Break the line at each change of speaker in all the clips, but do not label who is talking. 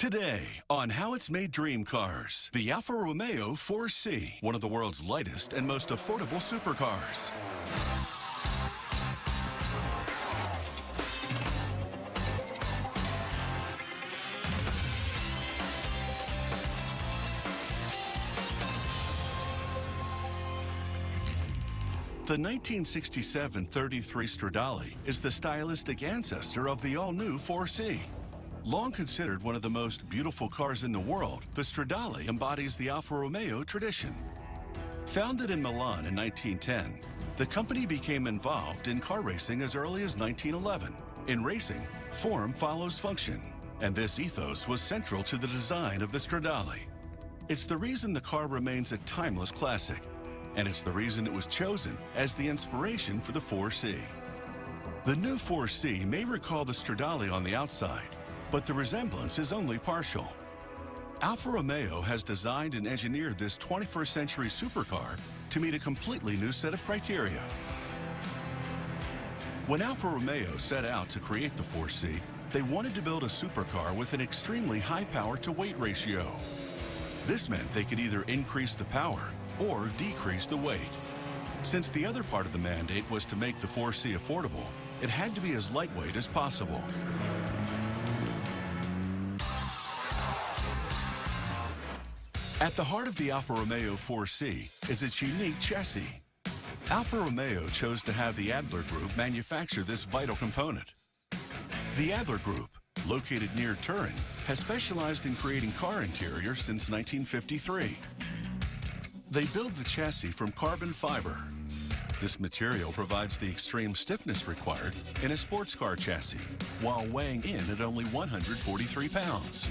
Today on How It's Made Dream Cars, the Alfa Romeo 4C, one of the world's lightest and most affordable supercars. The 1967 33 Stradale is the stylistic ancestor of the all-new 4C. Long considered one of the most beautiful cars in the world, the Stradale embodies the Alfa Romeo tradition. Founded in Milan in 1910, the company became involved in car racing as early as 1911. In racing, form follows function, and this ethos was central to the design of the Stradale. It's the reason the car remains a timeless classic, and it's the reason it was chosen as the inspiration for the 4C. The new 4C may recall the Stradale on the outside, but the resemblance is only partial. Alfa Romeo has designed and engineered this 21st century supercar to meet a completely new set of criteria. When Alfa Romeo set out to create the 4C, they wanted to build a supercar with an extremely high power-to-weight ratio. This meant they could either increase the power or decrease the weight. Since the other part of the mandate was to make the 4C affordable, it had to be as lightweight as possible. At the heart of the Alfa Romeo 4C is its unique chassis. Alfa Romeo chose to have the Adler Group manufacture this vital component. The Adler Group, located near Turin, has specialized in creating car interiors since 1953. They build the chassis from carbon fiber. This material provides the extreme stiffness required in a sports car chassis, while weighing in at only 143 pounds.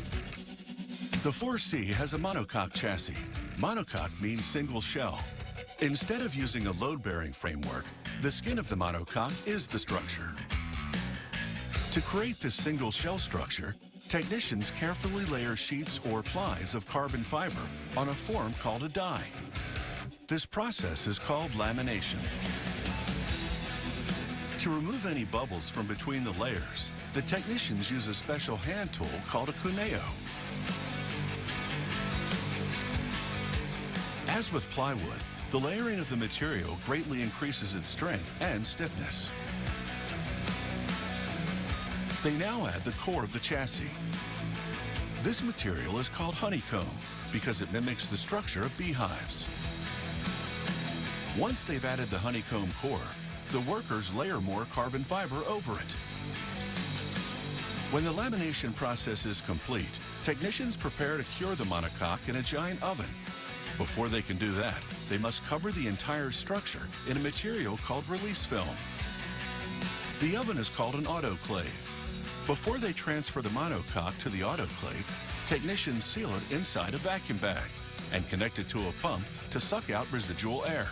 The 4C has a monocoque chassis. Monocoque means single shell. Instead of using a load-bearing framework, the skin of the monocoque is the structure. To create this single shell structure, technicians carefully layer sheets or plies of carbon fiber on a form called a die. This process is called lamination. To remove any bubbles from between the layers, the technicians use a special hand tool called a cuneo. As with plywood, the layering of the material greatly increases its strength and stiffness. They now add the core of the chassis. This material is called honeycomb because it mimics the structure of beehives. Once they've added the honeycomb core, the workers layer more carbon fiber over it. When the lamination process is complete, technicians prepare to cure the monocoque in a giant oven. Before they can do that, they must cover the entire structure in a material called release film. The oven is called an autoclave. Before they transfer the monocoque to the autoclave, technicians seal it inside a vacuum bag and connect it to a pump to suck out residual air.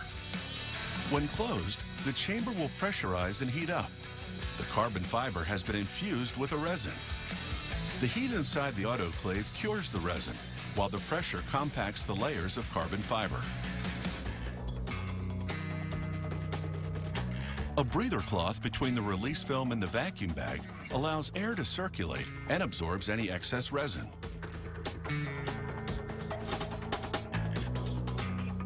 When closed, the chamber will pressurize and heat up. The carbon fiber has been infused with a resin. The heat inside the autoclave cures the resin, while the pressure compacts the layers of carbon fiber. A breather cloth between the release film and the vacuum bag allows air to circulate and absorbs any excess resin.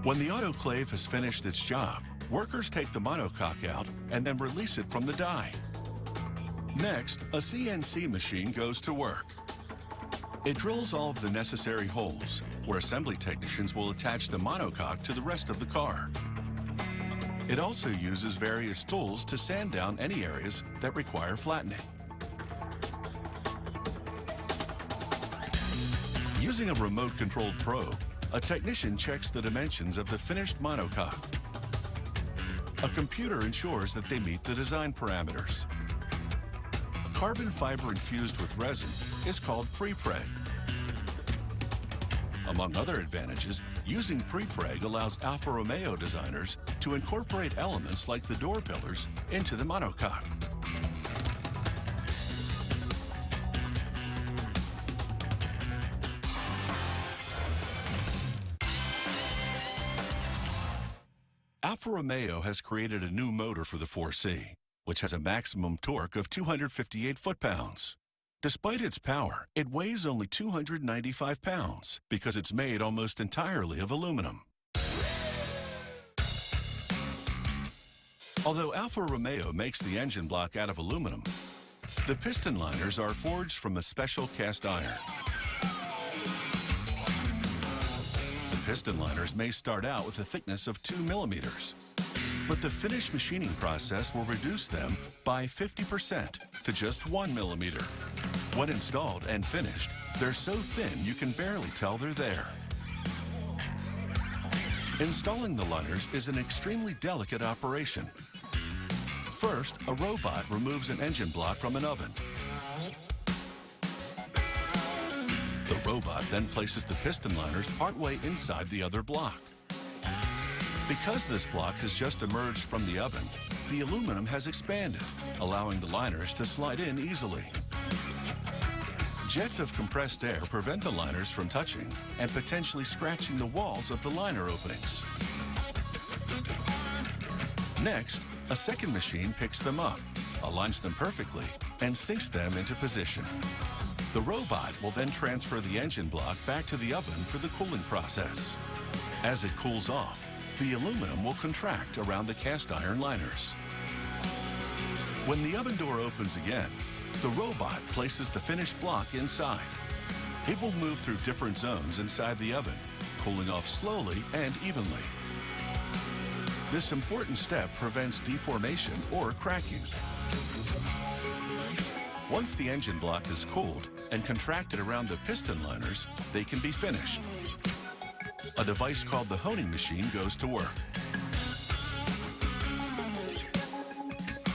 When the autoclave has finished its job, workers take the monocoque out and then release it from the die. Next, a CNC machine goes to work. It drills all of the necessary holes, where assembly technicians will attach the monocoque to the rest of the car. It also uses various tools to sand down any areas that require flattening. Using a remote-controlled probe, a technician checks the dimensions of the finished monocoque. A computer ensures that they meet the design parameters. Carbon fiber infused with resin is called pre-preg. Among other advantages, using pre-preg allows Alfa Romeo designers to incorporate elements like the door pillars into the monocoque. Alfa Romeo has created a new motor for the 4C, which has a maximum torque of 258 foot-pounds. Despite its power, it weighs only 295 pounds because it's made almost entirely of aluminum. Although Alfa Romeo makes the engine block out of aluminum, the piston liners are forged from a special cast iron. The piston liners may start out with a thickness of 2 millimeters, but the finish machining process will reduce them by 50% to just 1 millimeter. When installed and finished, they're so thin you can barely tell they're there. Installing the liners is an extremely delicate operation. First, a robot removes an engine block from an oven. The robot then places the piston liners partway inside the other block. Because this block has just emerged from the oven, the aluminum has expanded, allowing the liners to slide in easily. Jets of compressed air prevent the liners from touching and potentially scratching the walls of the liner openings. Next, a second machine picks them up, aligns them perfectly, and sinks them into position. The robot will then transfer the engine block back to the oven for the cooling process. As it cools off, the aluminum will contract around the cast iron liners. When the oven door opens again, the robot places the finished block inside. It will move through different zones inside the oven, cooling off slowly and evenly. This important step prevents deformation or cracking. Once the engine block is cooled and contracted around the piston liners, they can be finished. A device called the honing machine goes to work.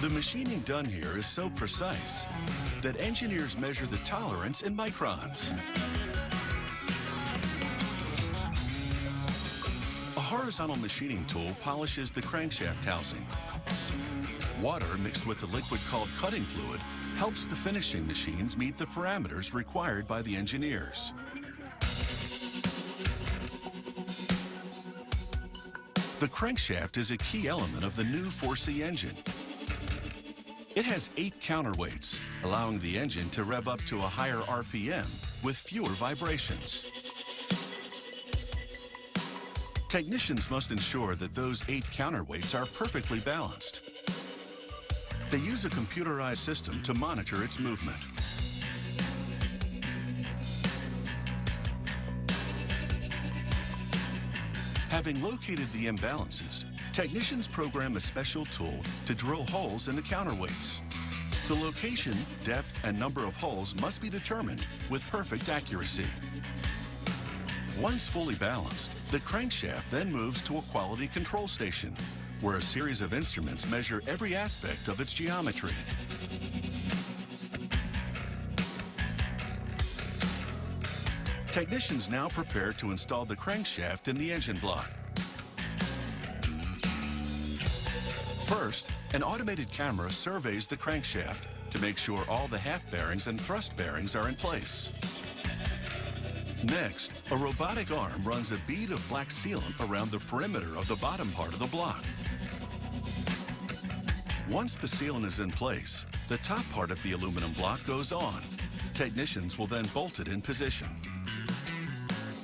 The machining done here is so precise that engineers measure the tolerance in microns. A horizontal machining tool polishes the crankshaft housing. Water mixed with a liquid called cutting fluid helps the finishing machines meet the parameters required by the engineers. The crankshaft is a key element of the new 4C engine. It has 8 counterweights, allowing the engine to rev up to a higher RPM with fewer vibrations. Technicians must ensure that those 8 counterweights are perfectly balanced. They use a computerized system to monitor its movement. Having located the imbalances, technicians program a special tool to drill holes in the counterweights. The location, depth, and number of holes must be determined with perfect accuracy. Once fully balanced, the crankshaft then moves to a quality control station, where a series of instruments measure every aspect of its geometry. Technicians now prepare to install the crankshaft in the engine block. First, an automated camera surveys the crankshaft to make sure all the half bearings and thrust bearings are in place. Next, a robotic arm runs a bead of black sealant around the perimeter of the bottom part of the block. Once the sealant is in place, the top part of the aluminum block goes on. Technicians will then bolt it in position.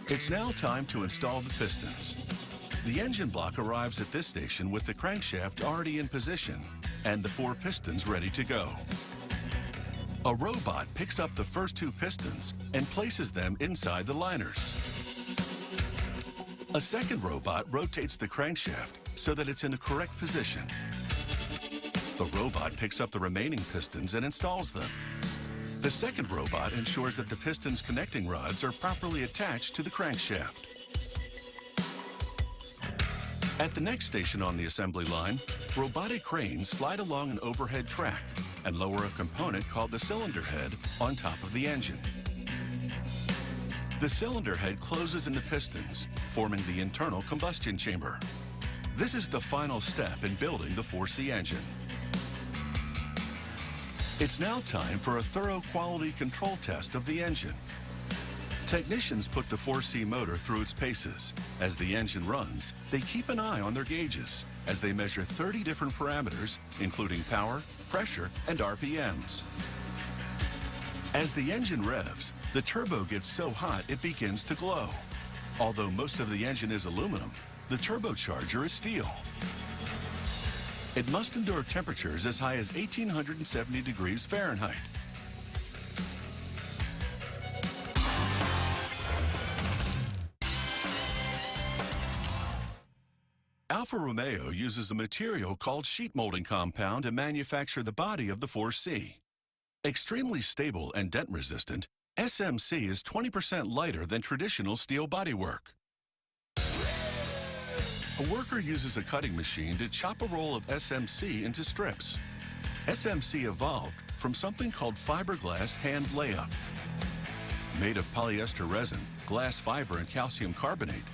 It's now time to install the pistons. The engine block arrives at this station with the crankshaft already in position and the 4 pistons ready to go. A robot picks up the first 2 pistons and places them inside the liners. A second robot rotates the crankshaft so that it's in the correct position. The robot picks up the remaining pistons and installs them. The second robot ensures that the piston's connecting rods are properly attached to the crankshaft. At the next station on the assembly line, robotic cranes slide along an overhead track and lower a component called the cylinder head on top of the engine. The cylinder head closes into pistons, forming the internal combustion chamber. This is the final step in building the 4C engine. It's now time for a thorough quality control test of the engine. Technicians put the 4C motor through its paces. As the engine runs, they keep an eye on their gauges as they measure 30 different parameters, including power, pressure, and RPMs. As the engine revs, the turbo gets so hot it begins to glow. Although most of the engine is aluminum, the turbocharger is steel. It must endure temperatures as high as 1870 degrees Fahrenheit. Alfa Romeo uses a material called sheet molding compound to manufacture the body of the 4C. Extremely stable and dent resistant, SMC is 20% lighter than traditional steel bodywork. A worker uses a cutting machine to chop a roll of SMC into strips. SMC evolved from something called fiberglass hand layup. Made of polyester resin, glass fiber, and calcium carbonate,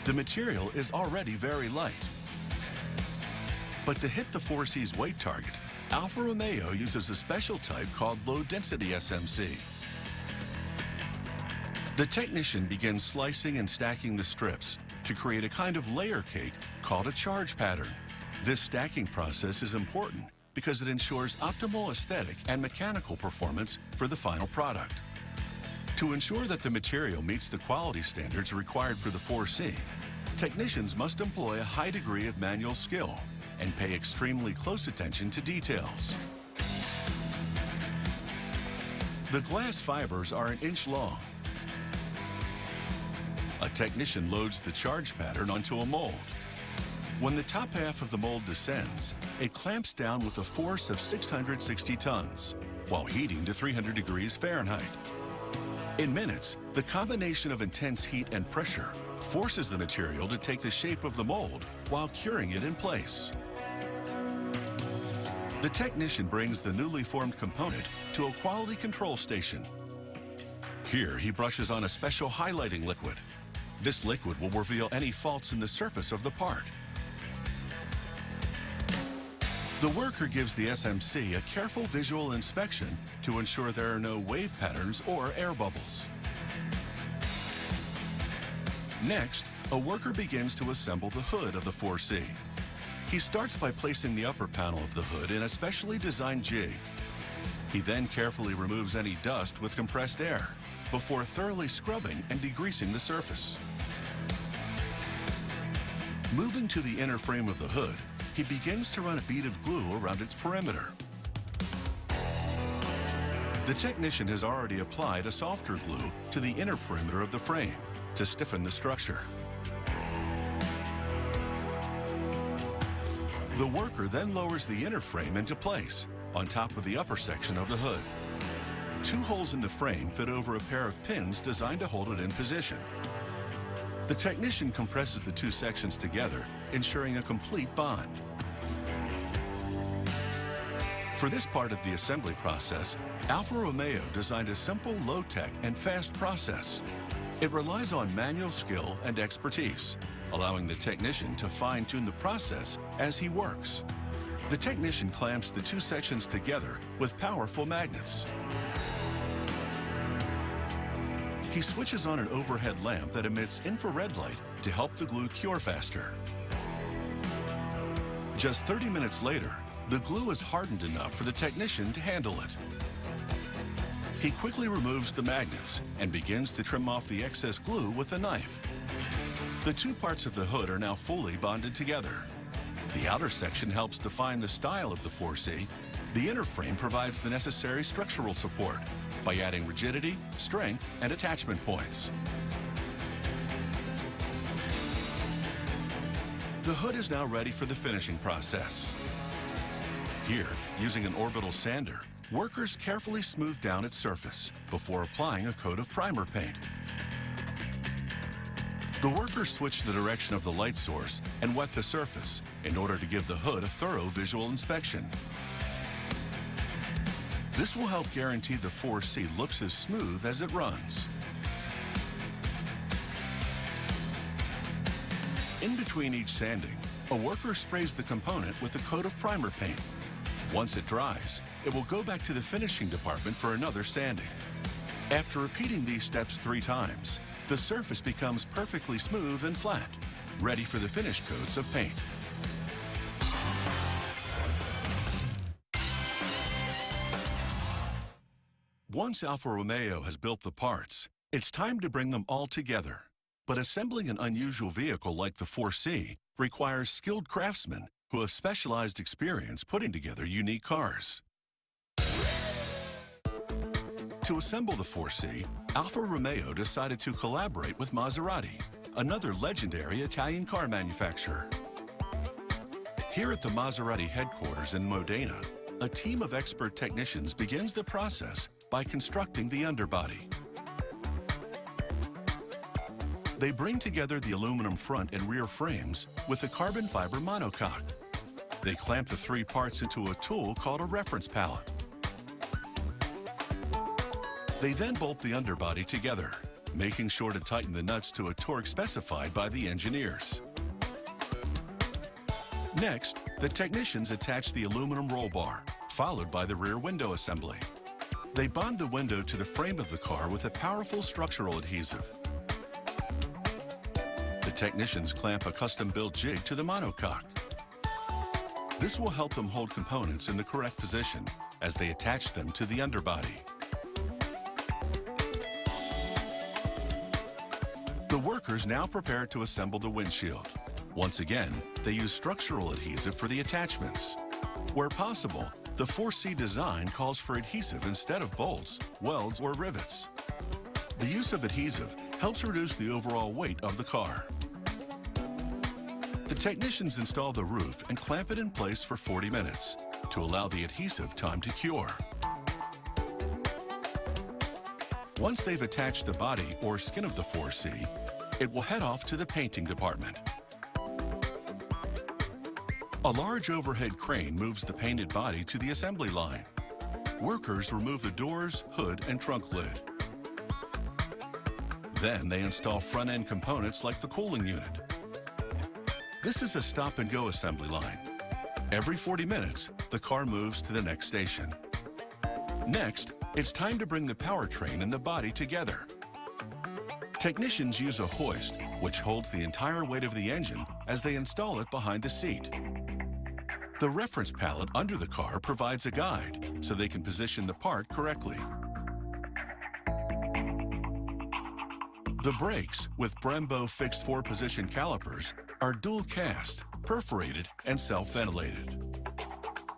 the material is already very light. But to hit the 4C's weight target, Alfa Romeo uses a special type called low-density SMC. The technician begins slicing and stacking the strips to create a kind of layer cake called a charge pattern. This stacking process is important because it ensures optimal aesthetic and mechanical performance for the final product. To ensure that the material meets the quality standards required for the 4C, technicians must employ a high degree of manual skill and pay extremely close attention to details. The glass fibers are an inch long. A technician loads the charge pattern onto a mold. When the top half of the mold descends, it clamps down with a force of 660 tons, while heating to 300 degrees Fahrenheit. In minutes, the combination of intense heat and pressure forces the material to take the shape of the mold while curing it in place. The technician brings the newly formed component to a quality control station. Here, he brushes on a special highlighting liquid. This liquid will reveal any faults in the surface of the part. The worker gives the SMC a careful visual inspection to ensure there are no wave patterns or air bubbles. Next, a worker begins to assemble the hood of the 4C. He starts by placing the upper panel of the hood in a specially designed jig. He then carefully removes any dust with compressed air before thoroughly scrubbing and degreasing the surface. Moving to the inner frame of the hood, he begins to run a bead of glue around its perimeter. The technician has already applied a softer glue to the inner perimeter of the frame to stiffen the structure. The worker then lowers the inner frame into place on top of the upper section of the hood. Two holes in the frame fit over a pair of pins designed to hold it in position. The technician compresses the two sections together, ensuring a complete bond. For this part of the assembly process, Alfa Romeo designed a simple, low-tech, and fast process. It relies on manual skill and expertise, allowing the technician to fine-tune the process as he works. The technician clamps the two sections together with powerful magnets. He switches on an overhead lamp that emits infrared light to help the glue cure faster. Just 30 minutes later, the glue is hardened enough for the technician to handle it. He quickly removes the magnets and begins to trim off the excess glue with a knife. The two parts of the hood are now fully bonded together. The outer section helps define the style of the 4C. The inner frame provides the necessary structural support by adding rigidity, strength, and attachment points. The hood is now ready for the finishing process. Here, using an orbital sander, workers carefully smooth down its surface before applying a coat of primer paint. The workers switch the direction of the light source and wet the surface in order to give the hood a thorough visual inspection. This will help guarantee the 4C looks as smooth as it runs. In between each sanding, a worker sprays the component with a coat of primer paint. Once it dries, it will go back to the finishing department for another sanding. After repeating these steps 3 times, the surface becomes perfectly smooth and flat, ready for the finish coats of paint. Once Alfa Romeo has built the parts, it's time to bring them all together. But assembling an unusual vehicle like the 4C requires skilled craftsmen who have specialized experience putting together unique cars. To assemble the 4C, Alfa Romeo decided to collaborate with Maserati, another legendary Italian car manufacturer. Here at the Maserati headquarters in Modena, a team of expert technicians begins the process by constructing the underbody. They bring together the aluminum front and rear frames with the carbon fiber monocoque. They clamp the three parts into a tool called a reference pallet. They then bolt the underbody together, making sure to tighten the nuts to a torque specified by the engineers. Next, the technicians attach the aluminum roll bar, followed by the rear window assembly. They bond the window to the frame of the car with a powerful structural adhesive. The technicians clamp a custom-built jig to the monocoque. This will help them hold components in the correct position as they attach them to the underbody. The workers now prepare to assemble the windshield. Once again, they use structural adhesive for the attachments. Where possible, the 4C design calls for adhesive instead of bolts, welds, or rivets. The use of adhesive helps reduce the overall weight of the car. The technicians install the roof and clamp it in place for 40 minutes to allow the adhesive time to cure. Once they've attached the body or skin of the 4C, it will head off to the painting department. A large overhead crane moves the painted body to the assembly line. Workers remove the doors, hood, and trunk lid. Then they install front-end components like the cooling unit. This is a stop-and-go assembly line. Every 40 minutes, the car moves to the next station. Next, it's time to bring the powertrain and the body together. Technicians use a hoist, which holds the entire weight of the engine as they install it behind the seat. The reference pallet under the car provides a guide so they can position the part correctly. The brakes, with Brembo fixed 4-position calipers, are dual cast, perforated, and self-ventilated.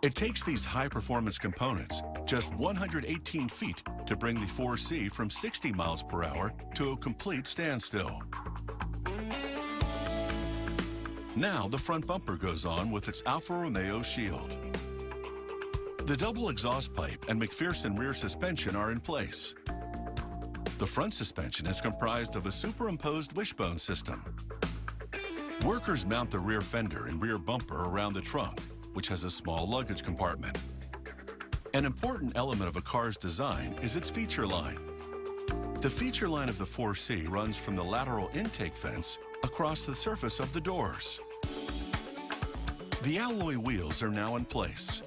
It takes these high-performance components just 118 feet to bring the 4C from 60 miles per hour to a complete standstill. Now the front bumper goes on with its Alfa Romeo shield. The double exhaust pipe and McPherson rear suspension are in place. The front suspension is comprised of a superimposed wishbone system. Workers mount the rear fender and rear bumper around the trunk, which has a small luggage compartment. An important element of a car's design is its feature line. The feature line of the 4C runs from the lateral intake vents across the surface of the doors. The alloy wheels are now in place.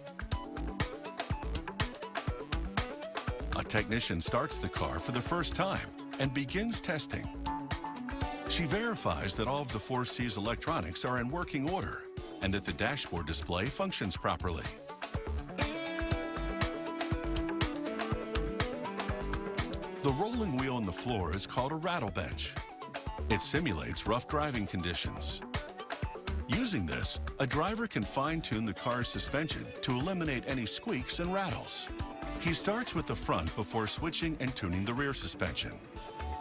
A technician starts the car for the first time and begins testing. She verifies that all of the 4C's electronics are in working order and that the dashboard display functions properly. The rolling wheel on the floor is called a rattle bench. It simulates rough driving conditions. Using this, a driver can fine-tune the car's suspension to eliminate any squeaks and rattles. He starts with the front before switching and tuning the rear suspension.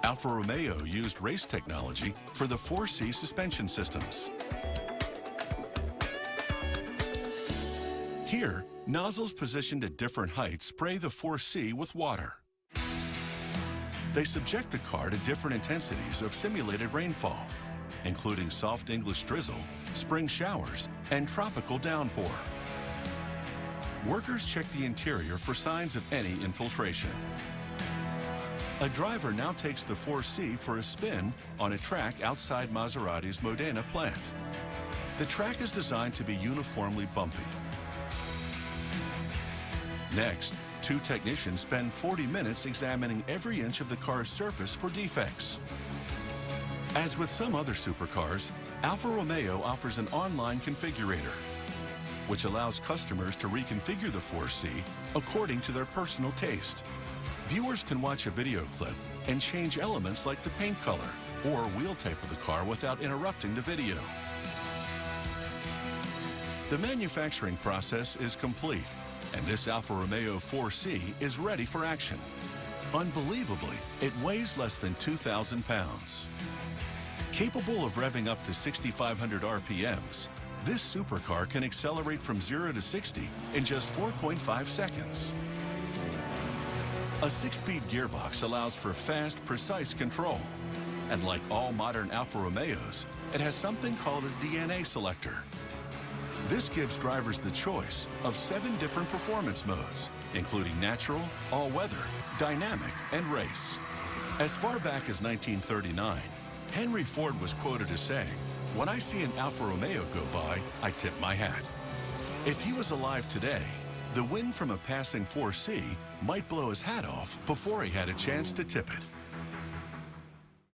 Alfa Romeo used race technology for the 4C suspension systems. Here, nozzles positioned at different heights spray the 4C with water. They subject the car to different intensities of simulated rainfall, including soft English drizzle, spring showers, and tropical downpour. Workers check the interior for signs of any infiltration. A driver now takes the 4C for a spin on a track outside Maserati's Modena plant. The track is designed to be uniformly bumpy. Next, 2 technicians spend 40 minutes examining every inch of the car's surface for defects. As with some other supercars, Alfa Romeo offers an online configurator, which allows customers to reconfigure the 4C according to their personal taste. Viewers can watch a video clip and change elements like the paint color or wheel tape of the car without interrupting the video. The manufacturing process is complete, and this Alfa Romeo 4C is ready for action. Unbelievably, it weighs less than 2,000 pounds. Capable of revving up to 6,500 RPMs, this supercar can accelerate from 0 to 60 in just 4.5 seconds. A 6-speed gearbox allows for fast, precise control. And like all modern Alfa Romeos, it has something called a DNA selector. This gives drivers the choice of 7 different performance modes, including natural, all-weather, dynamic, and race. As far back as 1939, Henry Ford was quoted as saying, "When I see an Alfa Romeo go by, I tip my hat." If he was alive today, the wind from a passing 4C might blow his hat off before he had a chance to tip it.